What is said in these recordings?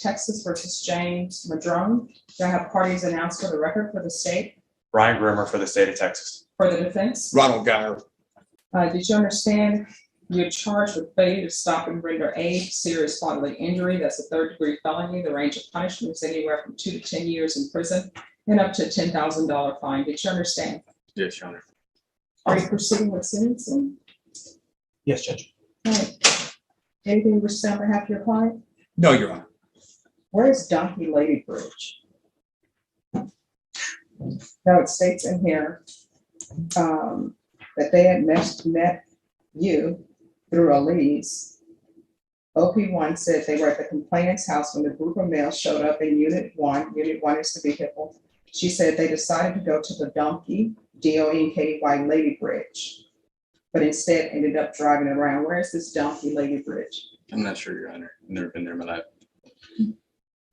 Texas versus James Madrone. Do I have parties announced for the record for the state? Ryan Grimmer for the state of Texas. For the defense? Ronald Geyer. Did you understand you're charged with failure to stop and render aid, serious bodily injury? That's a third-degree felony. The range of punishment is anywhere from 2 to 10 years in prison and up to a $10,000 fine. Did you understand? Yes, Your Honor. Are you proceeding with sentencing? Yes, Judge. All right. Anything to say on behalf of your client? No, Your Honor. Where is Donkey Lady Bridge? Now it states in here that they had met you through a lease. OP1 said they were at the complainant's house when the group of males showed up in Unit 1. Unit 1 is the vehicle. She said they decided to go to the Donkey, D-O-N-K-Y Lady Bridge, but instead ended up driving around. Where is this Donkey Lady Bridge? I'm not sure, Your Honor. I've never been there in my life.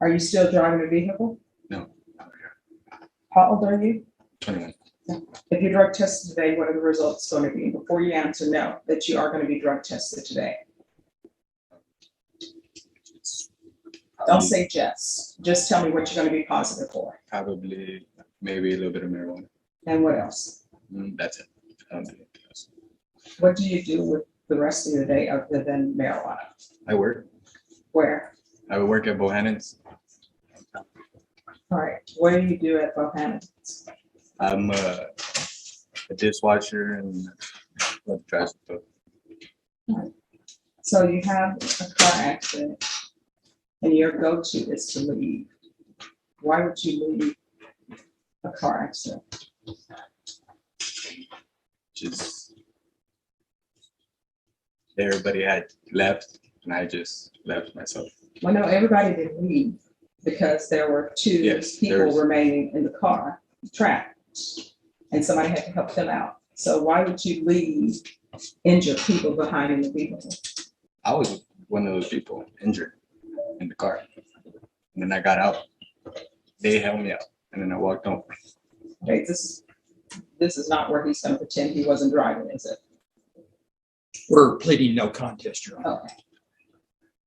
Are you still driving a vehicle? No. How old are you? 21. If you're drug tested today, what are the results going to be? Before you answer no, that you are going to be drug tested today. Don't say just tell me what you're going to be positive for. Probably, maybe a little bit of marijuana. And what else? That's it. I don't do anything else. What do you do with the rest of your day other than marijuana? I work. Where? I work at Bohannon's. All right. What do you do at Bohannon's? I'm a dishwasher and trash stuff. Right. So you have a car accident and your go-to is to leave. Why would you leave a car accident? Just everybody had left and I just left myself. Well, no, everybody didn't leave because there were two people remaining in the car trapped and somebody had to help them out. So why would you leave injured people behind in the vehicle? I was one of those people injured in the car. And then I got out. They held me out and then I walked home. Okay, this is not where he's going to pretend he wasn't driving, is it? We're pleading no contest, Your Honor. Okay.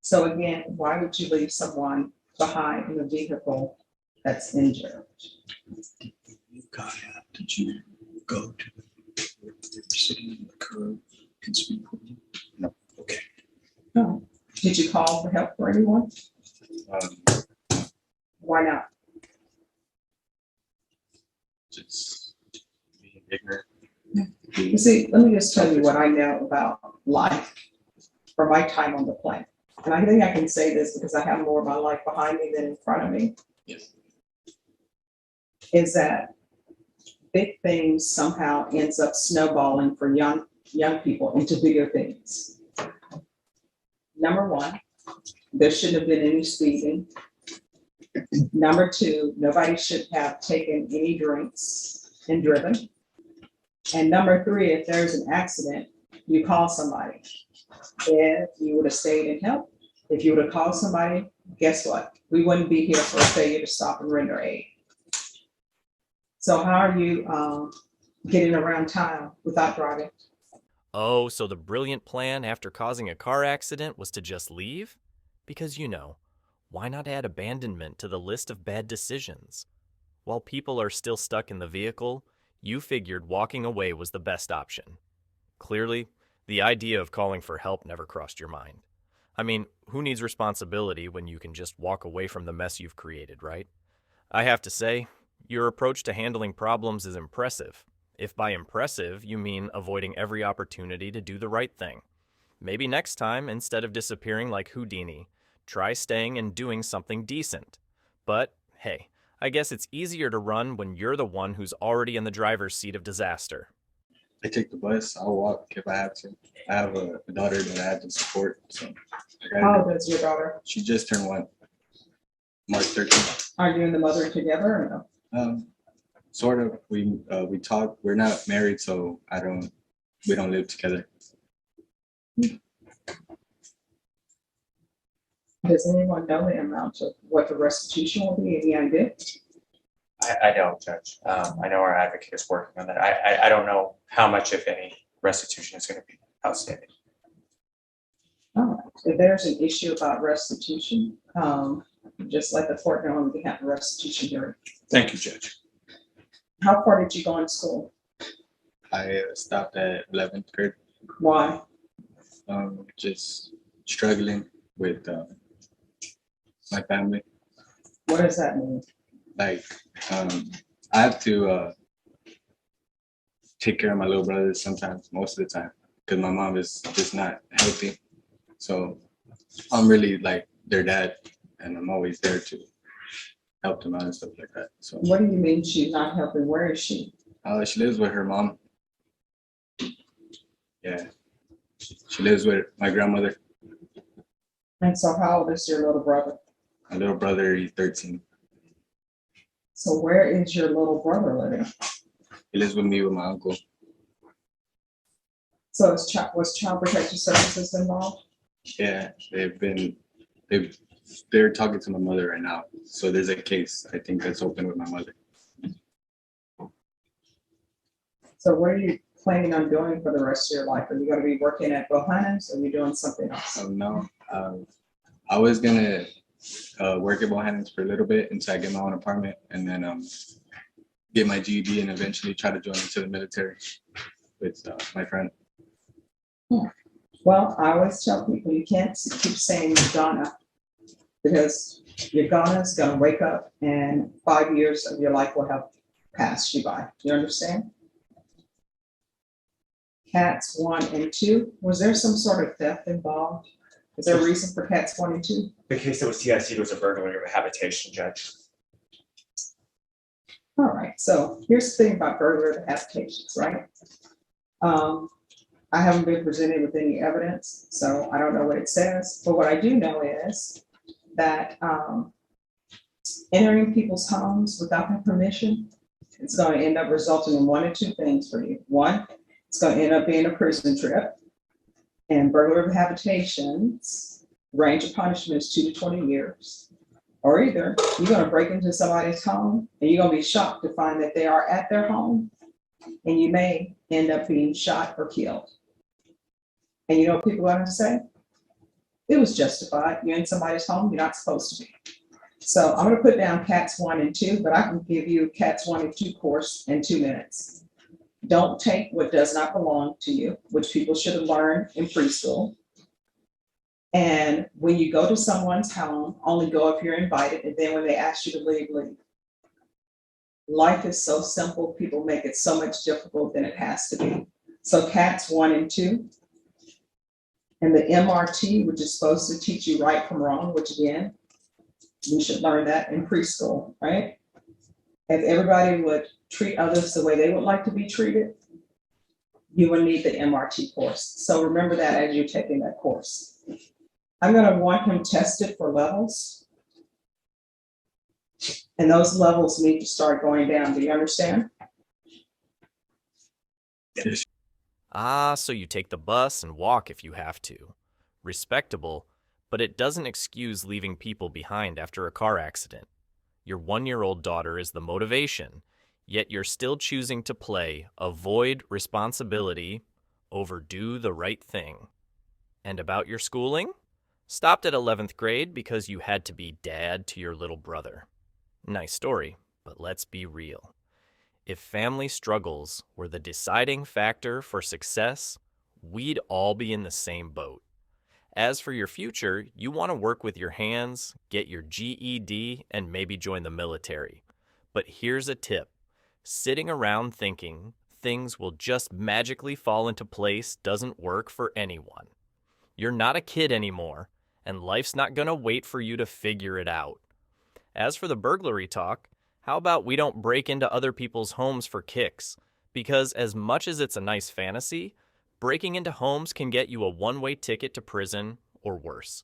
So again, why would you leave someone behind in a vehicle that's injured? You got out. Did you go to where they were sitting on the curb and speak with you? No. Okay. No. Did you call for help for anyone? Why not? Just being ignorant. You see, let me just tell you what I know about life from my time on the planet. And I think I can say this because I have more of my life behind me than in front of me. Yes. Is that big things somehow ends up snowballing for young people into bigger things. Number one, there shouldn't have been any speeding. Number two, nobody should have taken any drinks and driven. And number three, if there's an accident, you call somebody. If you would have stayed and helped, if you would have called somebody, guess what? We wouldn't be here for a failure to stop and render aid. So how are you getting around town without driving? Oh, so the brilliant plan after causing a car accident was to just leave? Because, why not add abandonment to the list of bad decisions? While people are still stuck in the vehicle, you figured walking away was the best option. Clearly, the idea of calling for help never crossed your mind. I mean, who needs responsibility when you can just walk away from the mess you've created, right? I have to say, your approach to handling problems is impressive. If by impressive, you mean avoiding every opportunity to do the right thing. Maybe next time, instead of disappearing like Houdini, try staying and doing something decent. But, hey, I guess it's easier to run when you're the one who's already in the driver's seat of disaster. I take the bus. I'll walk if I have to. I have a daughter that I have to support. So How old is your daughter? She just turned 1, March 13th. Are you and the mother together or no? Sort of. We talk. We're not married, so we don't live together. Does anyone know the amount of what the restitution will be? Any idea? I don't, Judge. I know our advocate is working on that. I don't know how much, if any, restitution is going to be outstanding. All right. If there's an issue about restitution, just let the court know and we can have a restitution hearing. Thank you, Judge. How far did you go in school? I stopped at 11th grade. Why? Just struggling with my family. What does that mean? Like, I have to take care of my little brothers sometimes, most of the time, because my mom is just not healthy. So I'm really like their dad, and I'm always there to help them out and stuff like that. So What do you mean she's not helping? Where is she? she lives with her mom. Yeah, she lives with my grandmother. And so how old is your little brother? My little brother, he's 13. So where is your little brother living? He lives with me with my uncle. So was child protective services involved? Yeah, they're talking to my mother right now. So there's a case, I think, that's open with my mother. So what are you planning on doing for the rest of your life? Are you going to be working at Bohannon's or are you doing something else? So no, I was gonna work at Bohannon's for a little bit until I get my own apartment, and then get my GED and eventually try to join into the military with my friend. Well, I always tell people you can't keep saying you're gonna, because your gonna is gonna wake up and 5 years of your life will have passed you by. You understand? Cats 1 and 2, was there some sort of theft involved? Is there a reason for cats 1 and 2? The case that was TIC was a burglary of a habitation, Judge. All right, so here's the thing about burglary of habitations, right? I haven't been presented with any evidence, so I don't know what it says. But what I do know is that entering people's homes without their permission, it's going to end up resulting in 1 or 2 things for you. One, it's going to end up being a prison trip. And burglary of habitations, range of punishment is 2 to 20 years. Or either you're going to break into somebody's home and you're going to be shocked to find that they are at their home, and you may end up being shot or killed. And you know what people are going to say? It was justified. You're in somebody's home, you're not supposed to be. So I'm going to put down cats 1 and 2, but I can give you cats 1 and 2 course in 2 minutes. Don't take what does not belong to you, which people should have learned in preschool. And when you go to someone's home, only go if you're invited, and then when they ask you to leave, leave. Life is so simple, people make it so much difficult than it has to be. So cats 1 and 2. And the MRT, which is supposed to teach you right from wrong, which again, we should learn that in preschool, right? If everybody would treat others the way they would like to be treated, you will need the MRT course. So remember that as you're taking that course. I'm going to want him tested for levels. And those levels need to start going down. Do you understand? Ah, so you take the bus and walk if you have to. Respectable, but it doesn't excuse leaving people behind after a car accident. Your 1-year-old daughter is the motivation, yet you're still choosing to play avoid responsibility over do the right thing. And about your schooling? Stopped at 11th grade because you had to be dad to your little brother. Nice story, but let's be real. If family struggles were the deciding factor for success, we'd all be in the same boat. As for your future, you want to work with your hands, get your GED, and maybe join the military. But here's a tip. Sitting around thinking things will just magically fall into place doesn't work for anyone. You're not a kid anymore, and life's not going to wait for you to figure it out. As for the burglary talk, how about we don't break into other people's homes for kicks? Because as much as it's a nice fantasy, breaking into homes can get you a one-way ticket to prison or worse.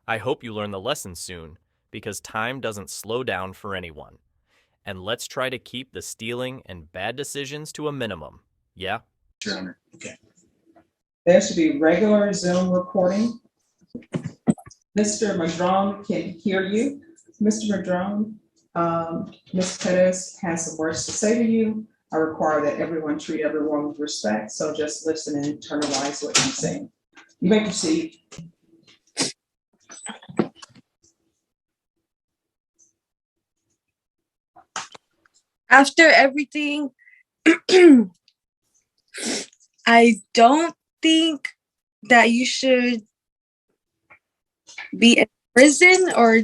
I hope you learn the lesson soon, because time doesn't slow down for anyone. And let's try to keep the stealing and bad decisions to a minimum. Yeah? Your Honor. There should be regular Zoom recording. Mr. Madrone can hear you. Mr. Madrone, Ms. Pettis has some words to say to you. I require that everyone treat everyone with respect, so just listen and internalize what I'm saying. You may proceed. After everything, I don't think that you should be in prison or,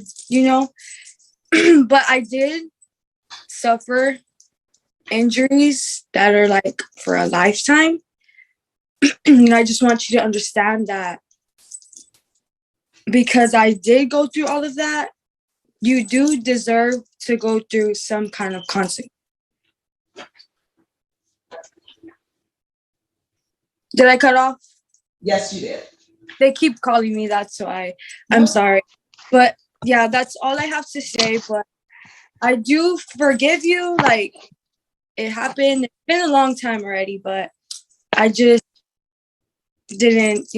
but I did suffer injuries that are like for a lifetime. And I just want you to understand that because I did go through all of that, you do deserve to go through some kind of consequence. Did I cut off? Yes, you did. They keep calling me that, so I'm sorry. But yeah, that's all I have to say. But I do forgive you. Like, it happened. It's been a long time already, but I just didn't,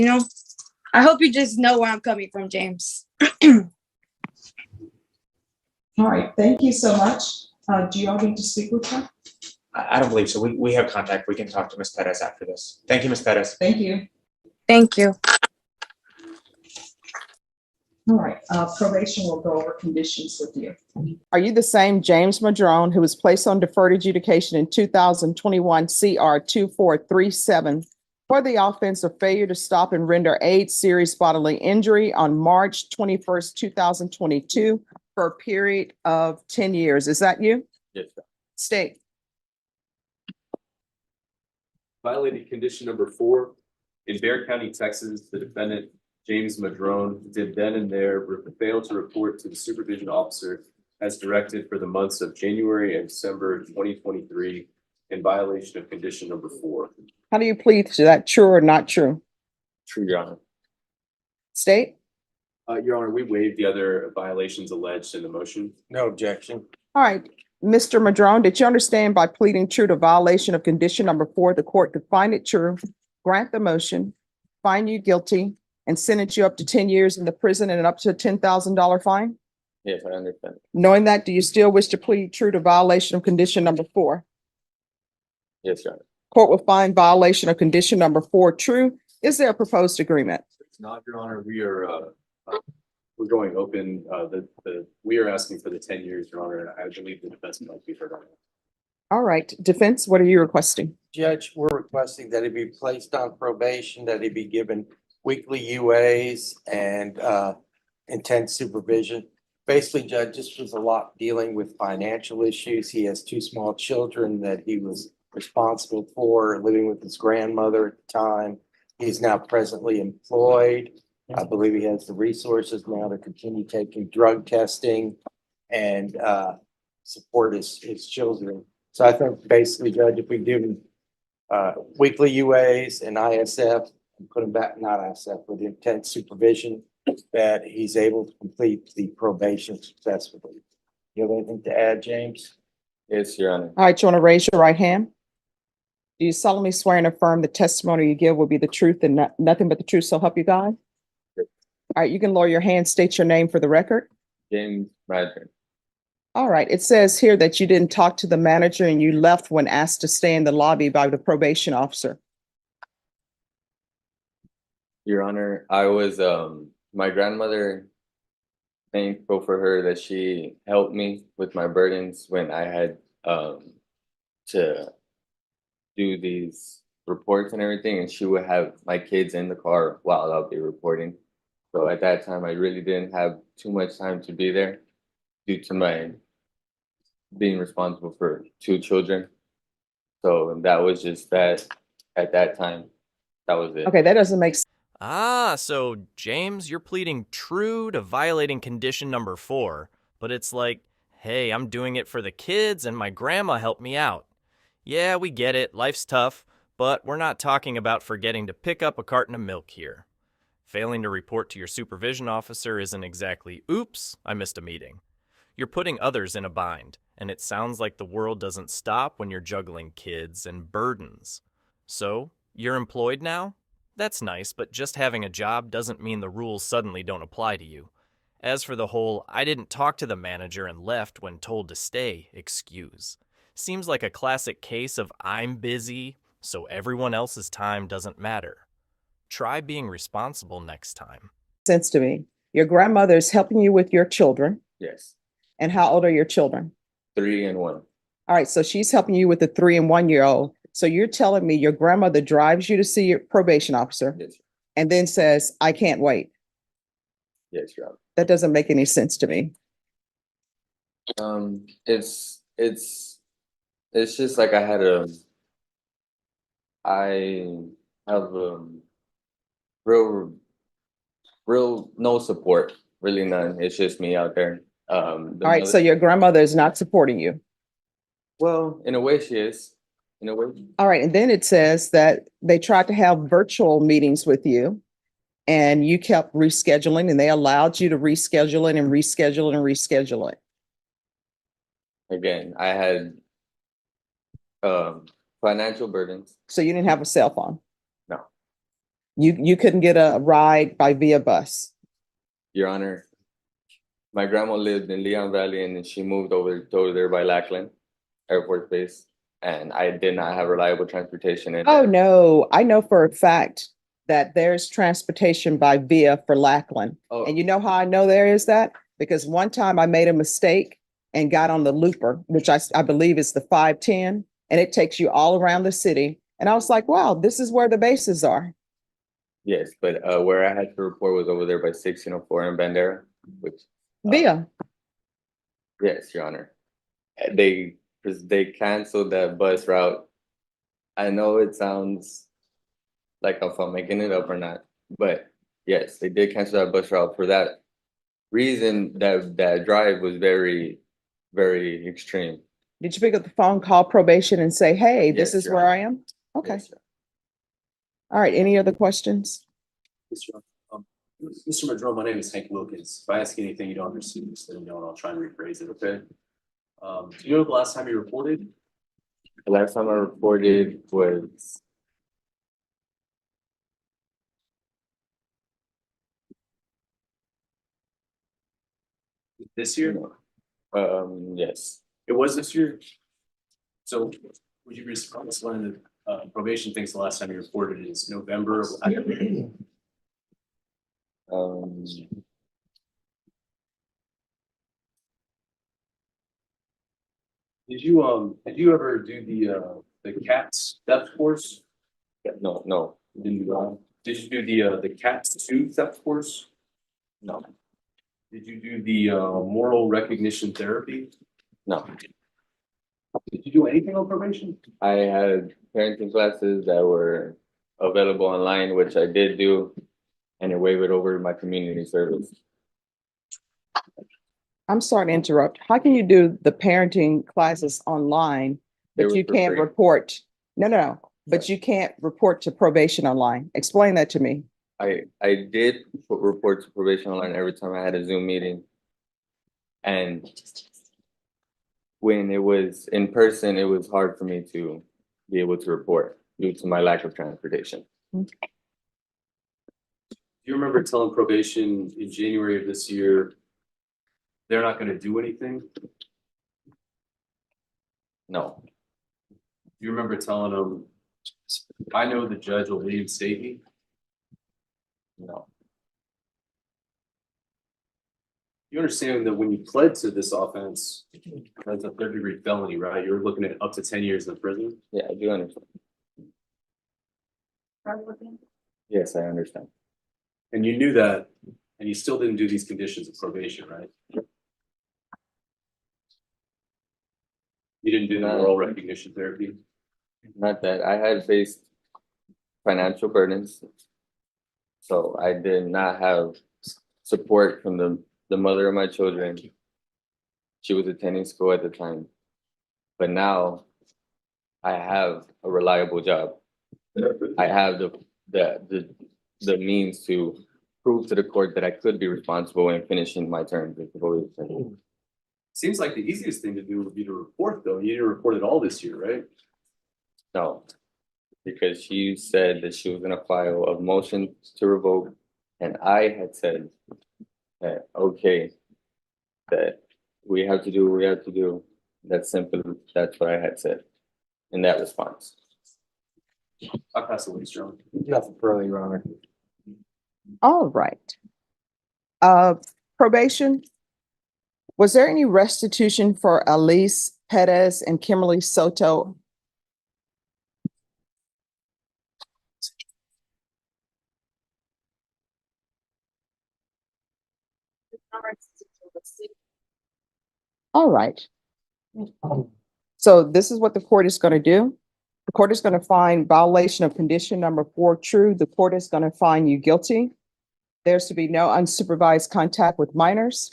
I hope you just know where I'm coming from, James. All right, thank you so much. Do you all need to speak with her? I don't believe so. We have contact. We can talk to Ms. Perez after this. Thank you, Ms. Perez. Thank you. Thank you. All right, probation will go over conditions with you. Are you the same James Madrone who was placed on deferred adjudication in 2021 CR 2437 for the offense of failure to stop and render aid serious bodily injury on March 21st, 2022 for a period of 10 years? Is that you? Yes, sir. State. Violated condition number 4. In Bexar County, Texas, the defendant, James Madrone, did then and there fail to report to the supervision officer as directed for the months of January and December 2023 in violation of condition number 4. How do you plead to that, true or not true? True, Your Honor. State. Your Honor, we waived the other violations alleged in the motion. No objection. All right. Mr. Madrone, did you understand by pleading true to violation of condition number 4, the court could find it true, grant the motion, find you guilty, and sentence you up to 10 years in the prison and up to a $10,000 fine? Yes, I understand. Knowing that, do you still wish to plead true to violation of condition number 4? Yes, Your Honor. Court will find violation of condition number 4 true. Is there a proposed agreement? It's not, Your Honor. We're going open. We are asking for the 10 years, Your Honor, and I believe the defense might be heard on it. All right. Defense, what are you requesting? Judge, we're requesting that he be placed on probation, that he be given weekly UAs and intense supervision. Basically, Judge, this was a lot dealing with financial issues. He has 2 small children that he was responsible for, living with his grandmother at the time. He's now presently employed. I believe he has the resources now to continue taking drug testing and support his children. So I think basically, Judge, if we give him weekly UAs and ISF and put him back, not ISF, but intense supervision, that he's able to complete the probation successfully. You have anything to add, James? Yes, Your Honor. All right. You want to raise your right hand? Do you solemnly swear and affirm the testimony you give will be the truth and nothing but the truth, so help you God? Yes. All right. You can lower your hand, state your name for the record. James Madrone. All right. It says here that you didn't talk to the manager and you left when asked to stay in the lobby by the probation officer. Your Honor, I was my grandmother, thankful for her that she helped me with my burdens when I had to do these reports and everything, and she would have my kids in the car while I'll be reporting. So at that time, I really didn't have too much time to be there due to my being responsible for 2 children. So that was just that at that time. That was it. Okay. That doesn't make sense. Ah, so James, you're pleading true to violating condition number 4, but it's like, hey, I'm doing it for the kids and my grandma helped me out. Yeah, we get it, life's tough, but we're not talking about forgetting to pick up a carton of milk here. Failing to report to your supervision officer isn't exactly, oops, I missed a meeting. You're putting others in a bind, and it sounds like the world doesn't stop when you're juggling kids and burdens. So, you're employed now? That's nice, but just having a job doesn't mean the rules suddenly don't apply to you. As for the whole, I didn't talk to the manager and left when told to stay excuse. Seems like a classic case of I'm busy, so everyone else's time doesn't matter. Try being responsible next time. Sense to me. Your grandmother is helping you with your children. Yes. And how old are your children? 3 and 1. All right, so she's helping you with the 3 and 1-year-old. So you're telling me your grandmother drives you to see your probation officer Yes, and then says, I can't wait. yes, Your Honor. That doesn't make any sense to me. It's just like I have real no support, really none. It's just me out there. All right, so your grandmother is not supporting you. Well, in a way she is. In a way. All right, and then it says that they tried to have virtual meetings with you and you kept rescheduling and they allowed you to reschedule it and reschedule it and reschedule it. Again, I had financial burdens. So you didn't have a cell phone? No. You couldn't get a ride by via bus? Your Honor, my grandma lived in Leon Valley and then she moved over there by Lackland Air Force Base. And I did not have reliable transportation. Oh, no, I know for a fact that there's transportation by via for Lackland. Oh. And you know how I know there is that? Because one time I made a mistake and got on the looper, which I believe is the 510, and it takes you all around the city. And I was like, wow, this is where the bases are. Yes, but where I had to report was over there by 1604 in Bandera, which Via. yes, Your Honor. Because they canceled that bus route. I know it sounds like if I'm making it up or not, but yes, they did cancel that bus route for that reason. That drive was very, very extreme. Did you pick up the phone, call probation and say, hey, this Yes, is Your where Honor. I am? Okay. Yes, Your All right. Any other questions? Mr. Madrone, my name is Hank Wilkins. If I ask you anything you don't understand, just let me know and I'll try and rephrase it, okay? Do you know the last time you reported? The last time I reported was This year? yes. It was this year? So would you explain the probation thinks the last time you reported is November of last year? Did you ever do the CATS theft course? No, Did you do the CATS 2 theft course? no, Did you do the moral recognition therapy? no. Did you do anything on probation? I had parenting classes that were available online, which I did do, and it waived over my community service. I'm sorry to interrupt. How can you do the parenting classes online, They but were you for can't free. report? No, but you can't report to probation online. Explain that to me. I did report to probation online every time I had a Zoom meeting. And when it was in person, it was hard for me to be able to report due to my lack of transportation. Do you remember telling probation in January of this year, they're not going to do anything? No, Do you remember telling them, I know the judge will reinstate me? no, You understand that when you pled to this offense, that's a 3rd-degree felony, right? You're looking at up to 10 years in prison. yeah, I do understand. Yes, I understand. And you knew that, and you still didn't do these conditions of probation, right? You didn't do the No. moral recognition therapy. Not that I had faced financial burdens, so I did not have support from the mother of my children. She was attending school at the time, but now I have a reliable job. I have the means to prove to the court that I could be responsible in finishing my term. Seems like the easiest thing to do would be to report, though. You didn't report it all this year, right? No, because she said that she was gonna file a motion to revoke, and I had said that, okay, that we have to do what we have to do. That's simple. That's what I had said in that response. I'll pass the way, Sterling. Nothing further, Your Honor. All right. Probation. Was there any restitution for Elise Perez and Kimberly Soto. All right. So this is what the court is going to do. The court is going to find violation of condition number 4 true. The court is going to find you guilty. There's to be no unsupervised contact with minors.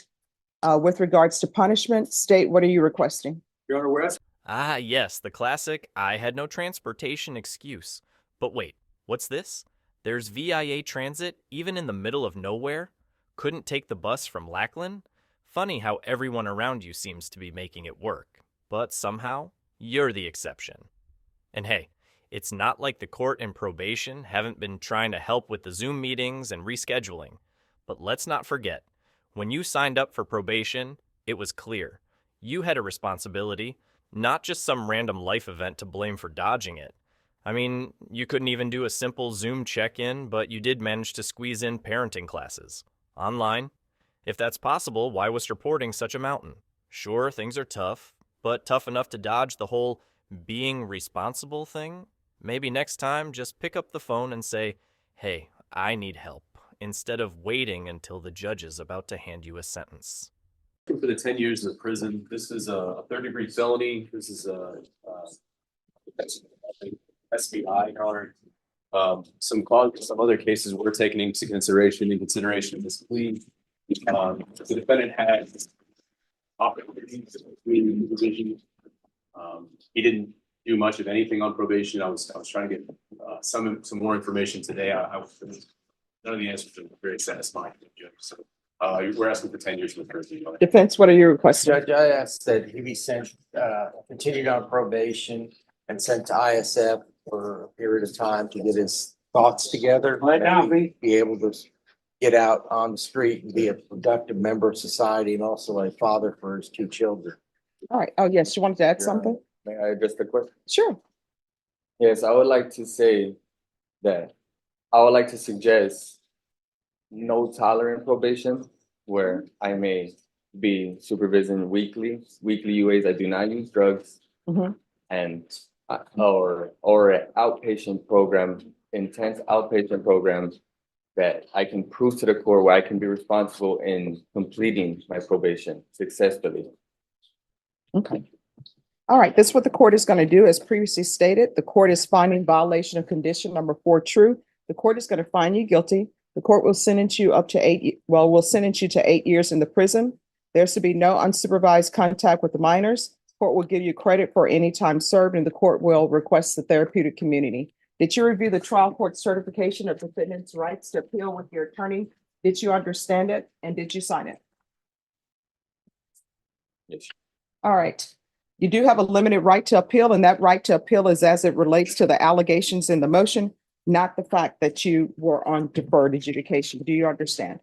With regards to punishment, state, what are you requesting? Your Honor, we're asking Ah, yes, the classic I had no transportation excuse. But wait, what's this? There's VIA transit even in the middle of nowhere? Couldn't take the bus from Lackland? Funny how everyone around you seems to be making it work, but somehow you're the exception. And hey, it's not like the court and probation haven't been trying to help with the Zoom meetings and rescheduling. But let's not forget, when you signed up for probation, it was clear. You had a responsibility, not just some random life event to blame for dodging it. I mean, you couldn't even do a simple Zoom check-in, but you did manage to squeeze in parenting classes. Online. If that's possible, why was reporting such a mountain? Sure, things are tough, but tough enough to dodge the whole being responsible thing? Maybe next time, just pick up the phone and say, hey, I need help, instead of waiting until the judge is about to hand you a sentence. for the 10 years in prison. This is a third-degree felony. This is a SBI, Your Honor. Some other cases were taken into consideration of this plea. The defendant had opportunities between division. He didn't do much of anything on probation. I was trying to get some more information today. None of the answers are very satisfying. So we're asking for 10 years in prison. Defense, what are you requesting? Judge, I asked that he be sent, continued on probation and sent to ISF for a period of time to get his thoughts together. Be able to get out on the street and be a productive member of society and also a father for his 2 children. All right. Oh, yes. You wanted to add something? May I address the question? Sure. Yes, I would like to say that I would like to suggest no tolerant probation, where I may be supervising weekly UAs. I do not use drugs, and or an outpatient program, intense outpatient program that I can prove to the court where I can be responsible in completing my probation successfully. Okay. All right. This is what the court is going to do. As previously stated, the court is finding violation of condition number 4 true. The court is going to find you guilty. The court will sentence you up to 8. Well, will sentence you to 8 years in the prison. There's to be no unsupervised contact with the minors. Court will give you credit for any time served, and the court will request the therapeutic community. Did you review the trial court certification of defendant's rights to appeal with your attorney? Did you understand it, and did you sign it? Yes. All right. You do have a limited right to appeal, and that right to appeal is as it relates to the allegations in the motion, not the fact that you were on deferred adjudication. Do you understand?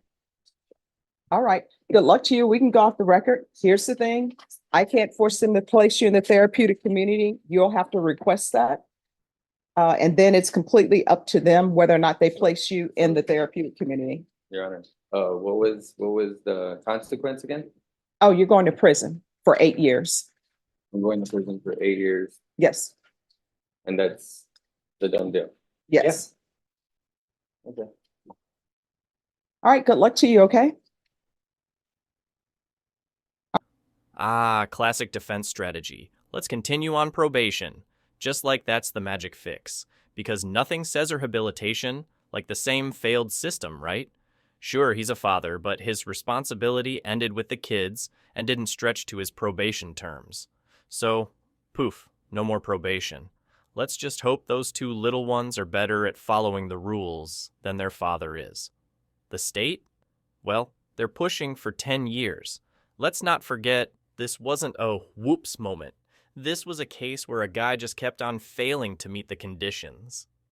All right. Good luck to you. We can go off the record. Here's the thing. I can't force them to place you in the therapeutic community. You'll have to request that. And then it's completely up to them whether or not they place you in the therapeutic community. Your Honor, what was the consequence again? Oh, you're going to prison for 8 years. I'm going to prison for 8 years, Yes. and that's the done deal. Yes. Okay. All right. Good luck to you. Okay. Ah, classic defense strategy. Let's continue on probation. Just like that's the magic fix. Because nothing says rehabilitation like the same failed system, right? Sure, he's a father, but his responsibility ended with the kids and didn't stretch to his probation terms. So, poof, no more probation. Let's just hope those 2 little ones are better at following the rules than their father is. The state? Well, they're pushing for 10 years. Let's not forget, this wasn't a whoops moment. This was a case where a guy just kept on failing to meet the conditions.